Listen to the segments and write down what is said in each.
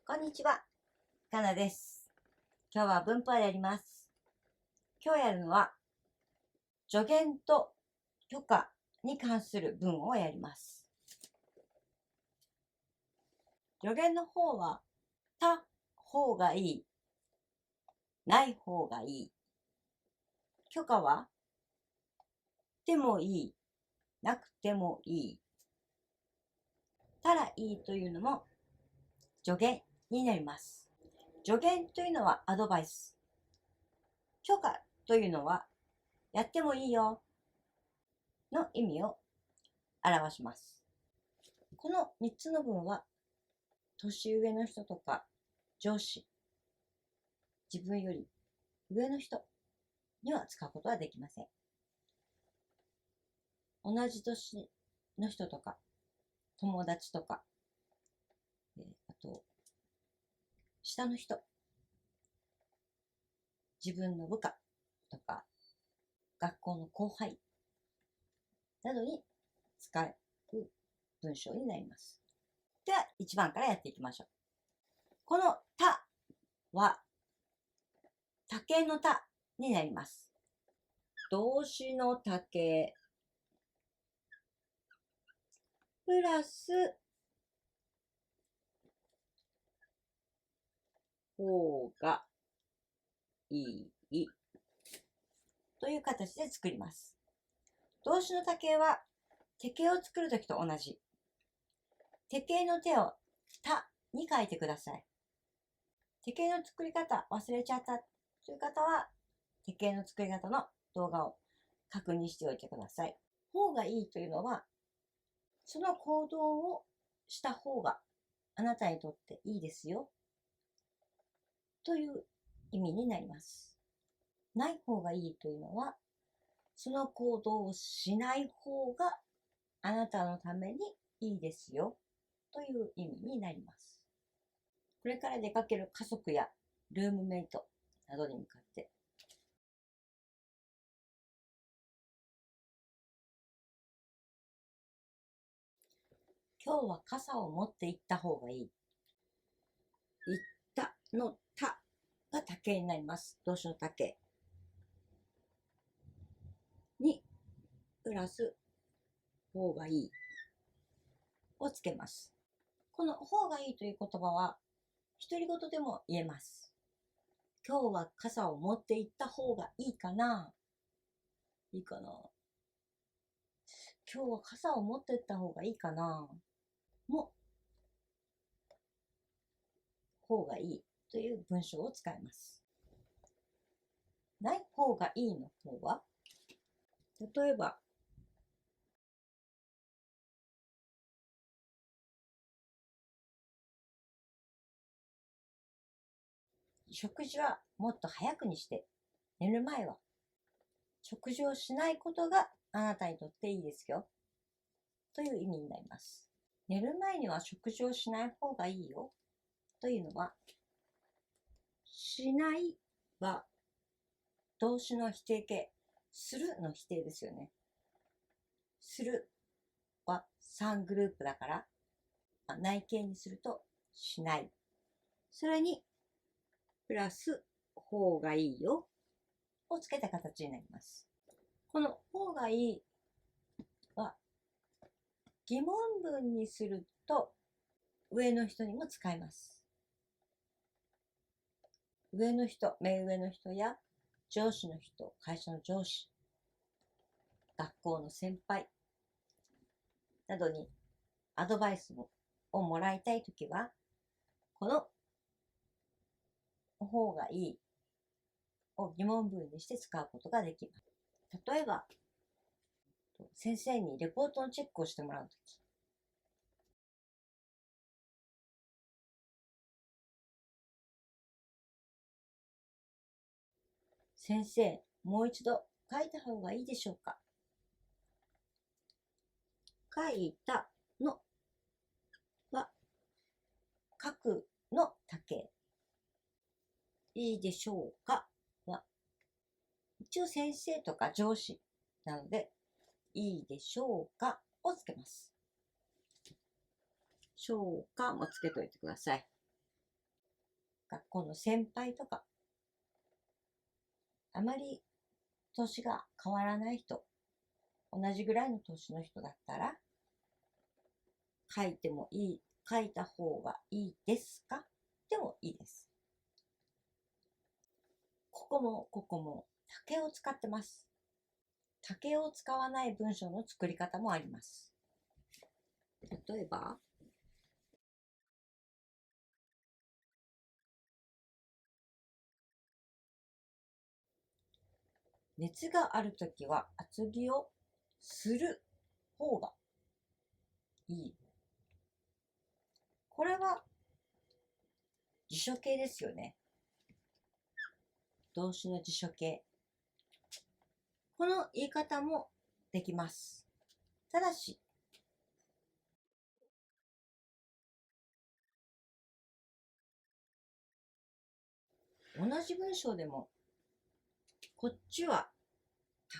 こんにちは、かなです。今日は文法をやります。今日やるのは、助言と許可に関する文をやります。助言の方は、た方がいい、ない方がいい。許可は、でもいい、なくてもいい。たらいいというのも助言になります。助言というのはアドバイス。許可というのは、やってもいいよの意味を表します。この3つの文は、年上の人とか上司、自分より上の人には使うことはできません。同じ年の人とか、友達とか、あと、下の人、自分の部下とか、学校の後輩などに使う文章になります。では、1番からやっていきましょう。このたは、竹のたになります。動詞の竹プラス方がいいという形で作ります。動詞の多形は手形を作るときと同じ。手形の手をたに書いてください。手形の作り方忘れちゃったという方は、手形の作り方の動画を確認しておいてください。方がいいというのは、その行動をした方があなたにとっていいですよという意味になります。ない方がいいというのは、その行動をしない方があなたのためにいいですよという意味になります。これから出かける家族やルームメイトなどに向かって、今日は傘を持って行った方がいい。行ったのたが竹になります。動詞の竹にプラス方がいいをつけます。この方がいいという言葉は独り言でも言えます。今日は傘を持って行った方がいいかな？いいかな？今日は傘を持って行った方がいいかな？も方がいいという文章を使います。ない方がいいの方は、例えば、食事はもっと早くにして、寝る前は食事をしないことがあなたにとっていいですよという意味になります。寝る前には食事をしない方がいいよというのは、しないは動詞の否定形、するの否定ですよね。するは3グループだから、内形にするとしない。それに、プラス方がいいよをつけた形になります。この方がいいは疑問文にすると上の人にも使えます。上の人、目上の人や上司の人、会社の上司、学校の先輩などにアドバイスをもらいたいときは、この方がいいを疑問文にして使うことができます。例えば、先生にレポートのチェックをしてもらうとき、先生、もう一度書いた方がいいでしょうか？書いたのは書くの竹。いいでしょうかは一応先生とか上司なので、いいでしょうかをつけます。しょうかもつけといてください。学校の先輩とか、あまり年が変わらない人、同じぐらいの年の人だったら、書いてもいい、書いた方がいいですか？でもいいです。ここも竹を使ってます。竹を使わない文章の作り方もあります。例えば、熱があるときは厚着をする方がいい。これは辞書形ですよね。動詞の辞書形。この言い方もできます。ただし、同じ文章でも、こっちは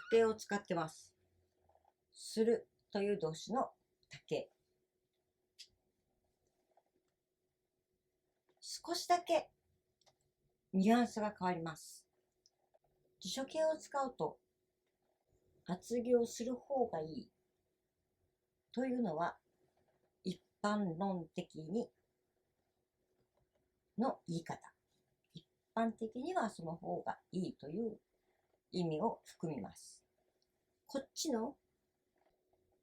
竹を使ってます。するという動詞の竹。少しだけニュアンスが変わります。辞書形を使うと、厚着をする方がいいというのは、一般論的にの言い方。一般的にはその方がいいという意味を含みます。こっちの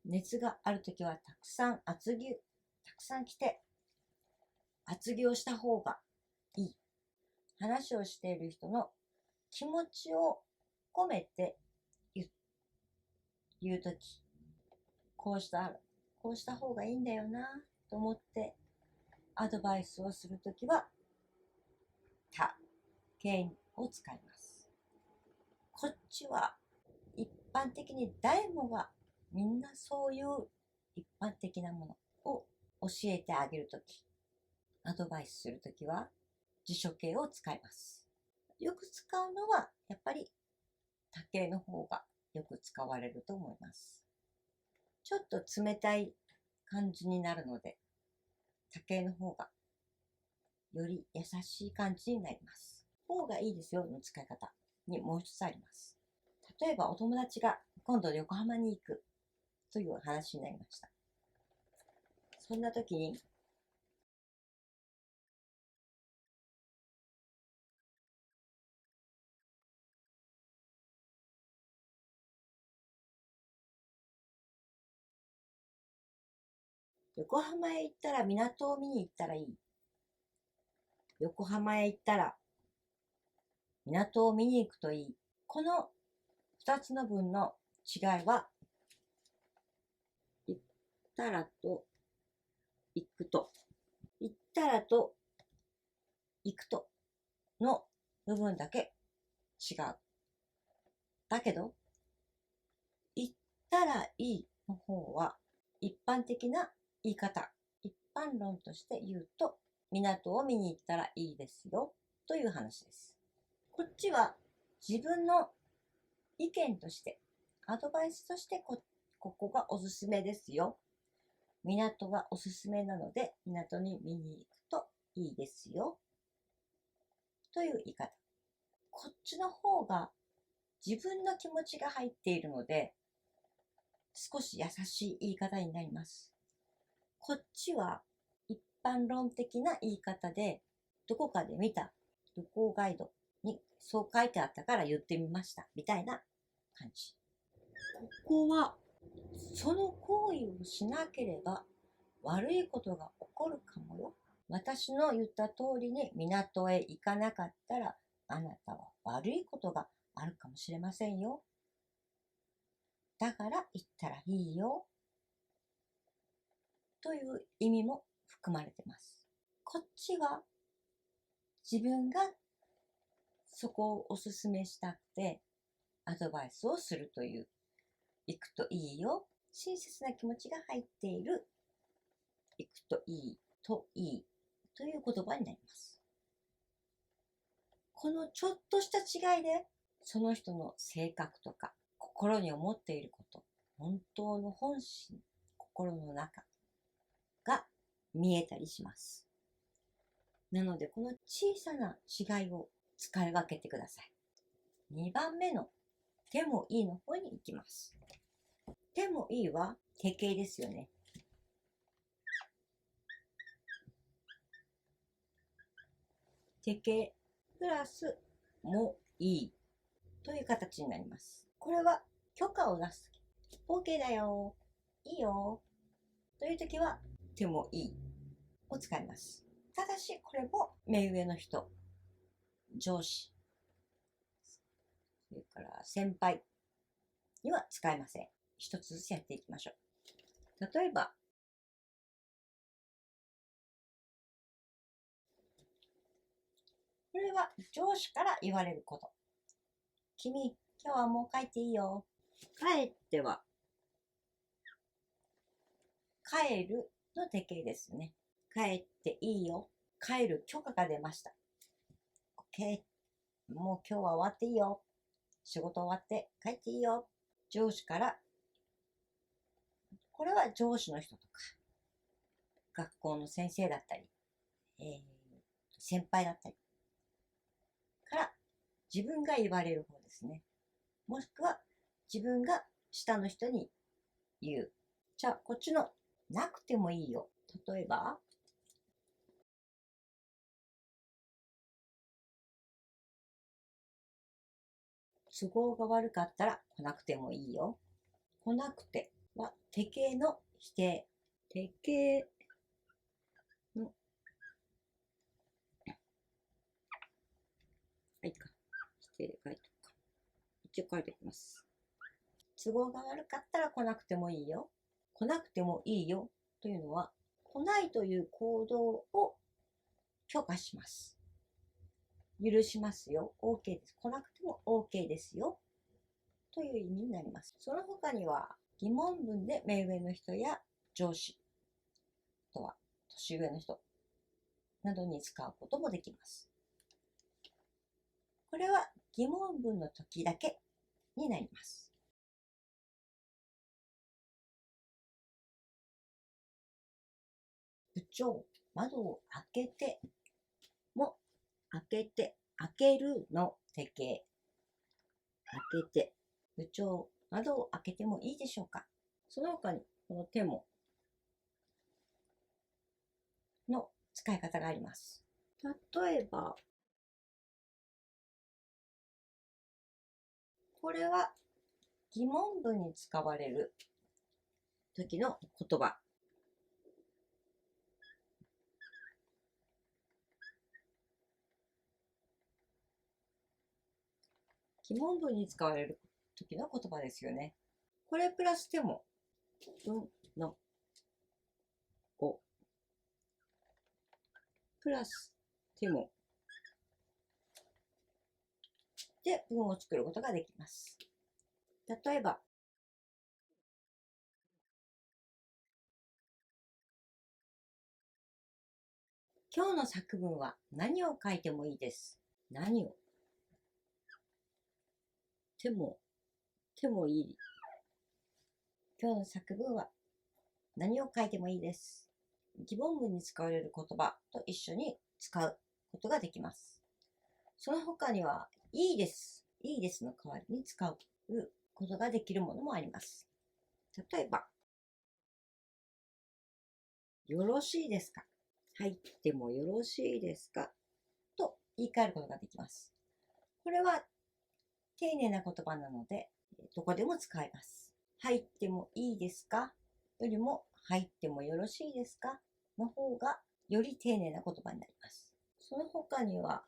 熱があるときはたくさん着て、厚着をした方がいい。話をしている人の気持ちを込めて言うとき、こうした方がいいんだよなと思ってアドバイスをするときは、た、けを使います。こっちは一般的に誰もがみんなそういう一般的なものを教えてあげるとき、アドバイスするときは辞書形を使います。よく使うのはやっぱり他形の方がよく使われると思います。ちょっと冷たい感じになるので、他形の方がより優しい感じになります。方がいいですよの使い方にもう一つあります。例えばお友達が今度横浜に行くという話になりました。そんな時に、横浜へ行ったら港を見に行ったらいい。横浜へ行ったら港を見に行くといい。この2つの文の違いは、行ったらと行くと、行ったらと行くとの部分だけ違う。だけど、行ったらいいの方は一般的な言い方。一般論として言うと、港を見に行ったらいいですよという話です。こっちは自分の意見として、アドバイスとしてここがおすすめですよ。港がおすすめなので、港に見に行くといいですよ。という言い方。こっちの方が自分の気持ちが入っているので、少し優しい言い方になります。こっちは一般論的な言い方で、どこかで見た旅行ガイドにそう書いてあったから言ってみましたみたいな感じ。ここはその行為をしなければ悪いことが起こるかもよ。私の言った通りに港へ行かなかったら、あなたは悪いことがあるかもしれませんよ。だから行ったらいいよ。という意味も含まれています。こっちは自分がそこをおすすめしたくてアドバイスをするという、行くといいよ。親切な気持ちが入っている、行くといいといいという言葉になります。このちょっとした違いで、その人の性格とか、心に思っていること、本当の本心、心の中が見えたりします。なので、この小さな違いを使い分けてください。2番目の手もいいの方に行きます。手もいいは定型ですよね。定型プラスもいいという形になります。これは許可を出すとき、OK だよ、いいよというときは手もいいを使います。ただし、これも目上の人、上司、それから先輩には使えません。一つずつやっていきましょう。例えば、これは上司から言われること。君、今日はもう帰っていいよ。帰っては、帰るの定型ですね。帰っていいよ。帰る許可が出ました。OK。もう今日は終わっていいよ。仕事終わって帰っていいよ。上司から、これは上司の人とか、学校の先生だったり、先輩だったりから自分が言われる方ですね。もしくは自分が下の人に言う。じゃあ、こっちのなくてもいいよ。例えば、都合が悪かったら来なくてもいいよ。来なくては定型の否定。定型の、はいか。否定書いておくか。一応書いておきます。都合が悪かったら来なくてもいいよ。来なくてもいいよというのは、来ないという行動を許可します。許しますよ。OK です。来なくても OK ですよ。という意味になります。その他には、疑問文で目上の人や上司、あとは年上の人などに使うこともできます。これは疑問文の時だけになります。部長、窓を開けても、開けるの定型。開けて、部長、窓を開けてもいいでしょうか。その他に、この手もの使い方があります。例えば、これは疑問文に使われる時の言葉。疑問文に使われる時の言葉ですよね。これプラス手も、文の語。プラス手も。で、文を作ることができます。例えば、今日の作文は何を書いてもいいです。何を手もいい。今日の作文は何を書いてもいいです。疑問文に使われる言葉と一緒に使うことができます。その他には、いいです。いいですの代わりに使うことができるものもあります。例えば、よろしいですか？入ってもよろしいですか？と言い換えることができます。これは丁寧な言葉なので、どこでも使えます。入ってもいいですかよりも、入ってもよろしいですかの方が、より丁寧な言葉になります。その他には、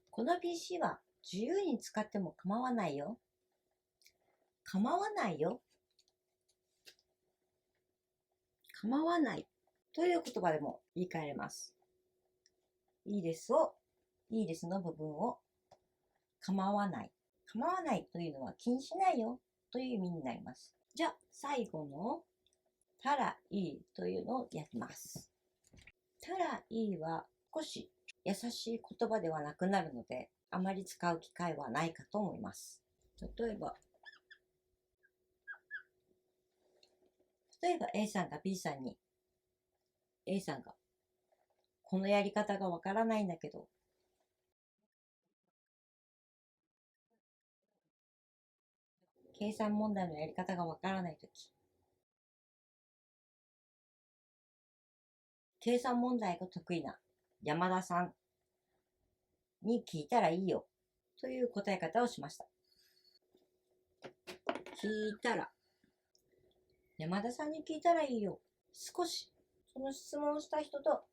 この PC は自由に使っても構わないよ。構わないよ。構わないという言葉でも言い換えれます。いいですの部分を構わない。構わないというのは気にしないよという意味になります。じゃあ、最後のたらいいというのをやります。たらいいは少し優しい言葉ではなくなるので、あまり使う機会はないかと思います。例えば、例えば A さんが B さんに、A さんが、このやり方がわからないんだけど、計算問題のやり方がわからないとき、計算問題が得意な山田さんに聞いたらいいよという答え方をしました。聞いたら、山田さんに聞いたらいいよ。少しその質問をした人と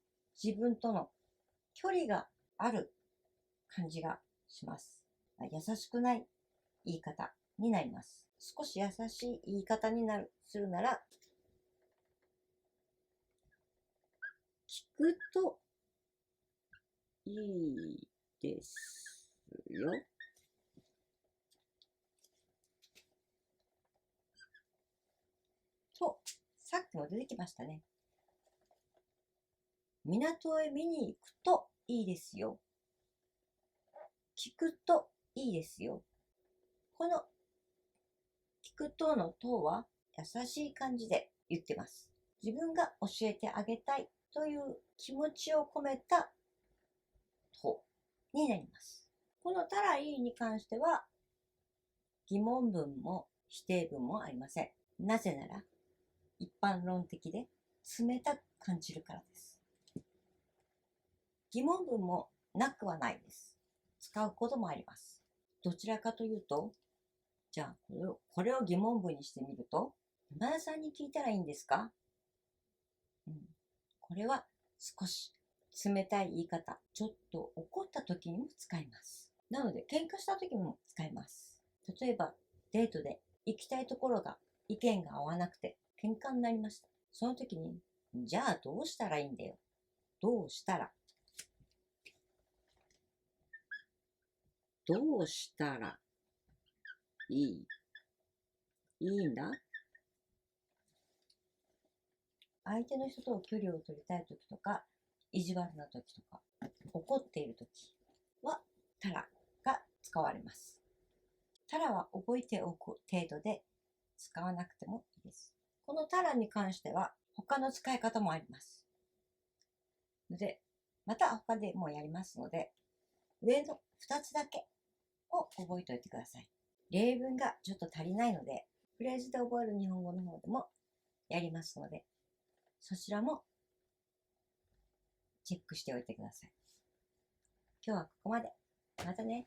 自分との距離がある感じがします。優しくない言い方になります。少し優しい言い方にするなら、聞くといいですよ。と、さっきも出てきましたね。港へ見に行くといいですよ。聞くといいですよ。この聞くとのとは優しい感じで言ってます。自分が教えてあげたいという気持ちを込めたとになります。このたらいいに関しては疑問文も否定文もありません。なぜなら一般論的で冷たく感じるからです。疑問文もなくはないです。使うこともあります。どちらかというと、じゃあこれを疑問文にしてみると、山田さんに聞いたらいいんですか？これは少し冷たい言い方、ちょっと怒った時にも使います。なので喧嘩した時にも使います。例えばデートで行きたいところが意見が合わなくて喧嘩になりました。その時に、じゃあどうしたらいいんだよ。どうしたら。どうしたらいいんだ。相手の人と距離を取りたい時とか、意地悪な時とか、怒っている時は、たらが使われます。たらは覚えておく程度で使わなくてもいいです。このたらに関しては、他の使い方もあります。で、また他でもやりますので、上の2つだけを覚えておいてください。例文がちょっと足りないので、フレーズで覚える日本語の方でもやりますので、そちらもチェックしておいてください。今日はここまで。またね。